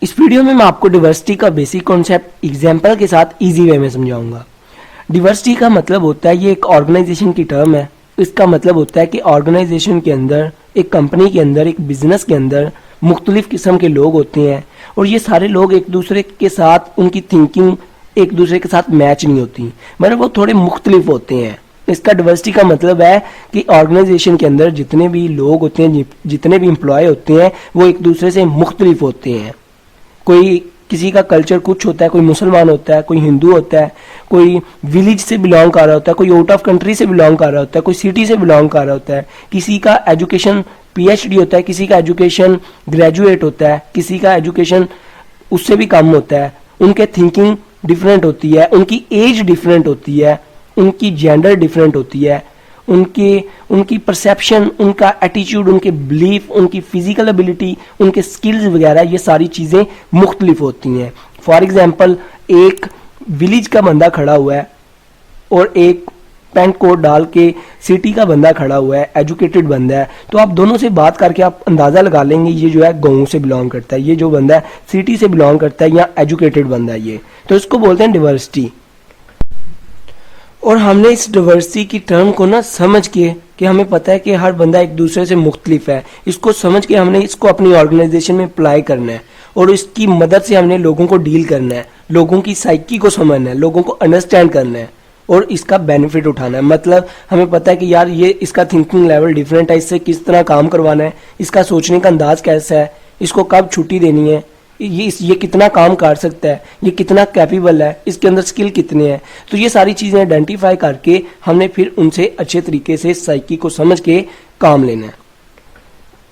اس video میں آپ کو ڈیورسٹی کا بیسک کانسیپٹ ایگزامپل کے ساتھ ایزی وے میں سمجھاؤں گا۔ ڈیورسٹی کا مطلب ہوتا ہے، یہ ایک آرگنائزیشن کی ٹرم ہے، اس کا مطلب ہوتا ہے کہ آرگنائزیشن کے اندر، ایک کمپنی کے اندر، ایک بزنس کے اندر مختلف قسم کے لوگ ہوتے ہیں، اور یہ سارے لوگ ایک دوسرے کے ساتھ، ان کی تھنکنگ ایک دوسرے کے ساتھ میچ نہیں ہوتی، مطلب وہ تھوڑے مختلف ہوتے ہیں۔ اس کا ڈیورسٹی کا مطلب ہے کہ آرگنائزیشن کے اندر جتنے بھی لوگ ہوتے ہیں، جتنے بھی امپلائی ہوتے ہیں، وہ ایک دوسرے سے مختلف ہوتے ہیں۔ کوئی کسی کا کلچر کچھ ہوتا ہے، کوئی مسلمان ہوتا ہے، کوئی ہندو ہوتا ہے، کوئی ولیج سے بلانگ کر رہا ہوتا ہے، کوئی آؤٹ آف کنٹری سے بلانگ کر رہا ہوتا ہے، کوئی سٹی سے بلانگ کر رہا ہوتا ہے، کسی کا ایجوکیشن PhD ہوتا ہے، کسی کا ایجوکیشن گریجویٹ ہوتا ہے، کسی کا ایجوکیشن اس سے بھی کم ہوتا ہے، ان کے تھنکنگ ڈفرینٹ ہوتی ہے، ان کی ایج ڈفرینٹ ہوتی ہے، ان کی جینڈر ڈفرینٹ ہوتی ہے، ان کی پرسیپشن، ان کا ایٹیچیوڈ، ان کے بلیف، ان کی فزیکل ابیلٹی، ان کے سکلز وغیرہ، یہ ساری چیزیں مختلف ہوتی ہیں۔ فار ایگزامپل، ایک ولیج کا بندہ کھڑا ہوا ہے اور ایک پینٹ کوٹ ڈال کے سٹی کا بندہ کھڑا ہوا ہے، ایجوکیٹڈ بندہ ہے، تو آپ دونوں سے بات کر کے آپ اندازہ لگا لیں گے یہ جو ہے گاؤں سے بلانگ کرتا ہے، یہ جو بندہ ہے سٹی سے بلانگ کرتا ہے یا ایجوکیٹڈ بندہ ہے، یہ تو اس کو بولتے ہیں ڈیورسٹی۔ اور ہم نے اس ڈیورسٹی کی ٹرم کو نا سمجھ کے، کہ ہمیں پتہ ہے کہ ہر بندہ ایک دوسرے سے مختلف ہے، اس کو سمجھ کے ہم نے اس کو اپنی آرگنائزیشن میں اپلائی کرنا ہے، اور اس کی مدد سے ہم نے لوگوں کو ڈیل کرنا ہے، لوگوں کی سائیکی کو سمجھنا ہے، لوگوں کو انڈرسٹینڈ کرنا ہے اور اس کا بینیفٹ اٹھانا ہے۔ مطلب ہمیں پتہ ہے کہ یار یہ اس کا تھنکنگ لیول ڈیفرنٹ ہے، اس سے کس طرح کام کروانا ہے، اس کا سوچنے کا انداز کیسا ہے، اس کو کب چھٹی دینی ہے، یہ کتنا کام کر سکتا ہے، یہ کتنا کیپیبل ہے، اس کے اندر سکل کتنے ہیں، تو یہ ساری چیزیں آئیڈینٹیفائی کر کے ہم نے پھر ان سے اچھے طریقے سے سائیکی کو سمجھ کے کام لینا ہے۔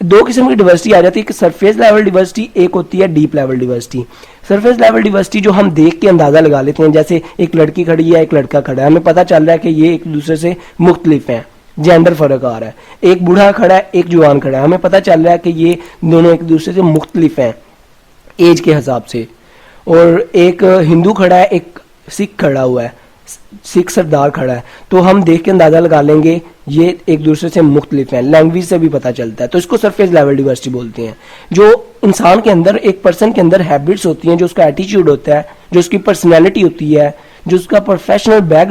دو قسم کی ڈیورسٹی آ جاتی ہے، کہ سرفیس لیول ڈیورسٹی، ایک ہوتی ہے deep level diversity. Surface level diversity جو ہم دیکھ کے اندازہ لگا لیتے ہیں، جیسے ایک لڑکی کھڑی ہے، ایک لڑکا کھڑا ہے، ہمیں پتہ چل رہا ہے کہ یہ ایک دوسرے سے مختلف ہیں، جینڈر فرق آ رہا ہے، ایک بوڑھا کھڑا ہے، ایک جوان کھڑا ہے، ہمیں پتہ چل رہا ہے کہ یہ دونوں ایک دوسرے سے مختلف ہیں ایج کے حساب سے، اور ایک ہندو کھڑا ہے، ایک سکھ کھڑا ہوا ہے، سکھ سردار کھڑا ہے، تو ہم دیکھ کے اندازہ لگا لیں گے یہ ایک دوسرے سے مختلف ہیں، لینگویج سے بھی پتہ چلتا ہے، تو اس کو سرفیس لیول ڈیورسٹی بولتے ہیں۔ جو انسان کے اندر، ایک پرسن کے اندر ہیبٹس ہوتی ہیں، جو اس کا ایٹیچیوڈ ہوتا ہے، جو اس کی پرسنالٹی ہوتی ہے، جو اس کا پروفیشنل بیک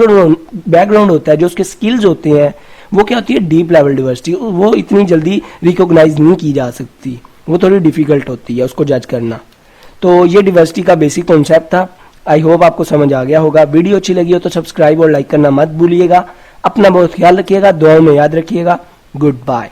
گراؤنڈ ہوتا ہے، جو اس کے سکلز ہوتے ہیں، وہ کیا ہوتی ہے ڈیپ لیول ڈیورسٹی۔ وہ اتنی جلدی ریکوگنائز نہیں کی جا سکتی، وہ تھوڑی ڈیفیکلٹ ہوتی ہے اس کو جج کرنا۔ تو یہ ڈیورسٹی کا بیسک کانسیپٹ تھا، آئی ہوپ آپ کو سمجھ آ گیا ہوگا۔ ویڈیو اچھی لگی ہو تو سبسکرائب اور لائک کرنا مت بھولیے گا۔ اپنا بہت خیال رکھیے گا، دعاؤں میں یاد رکھیے گا۔ Good bye.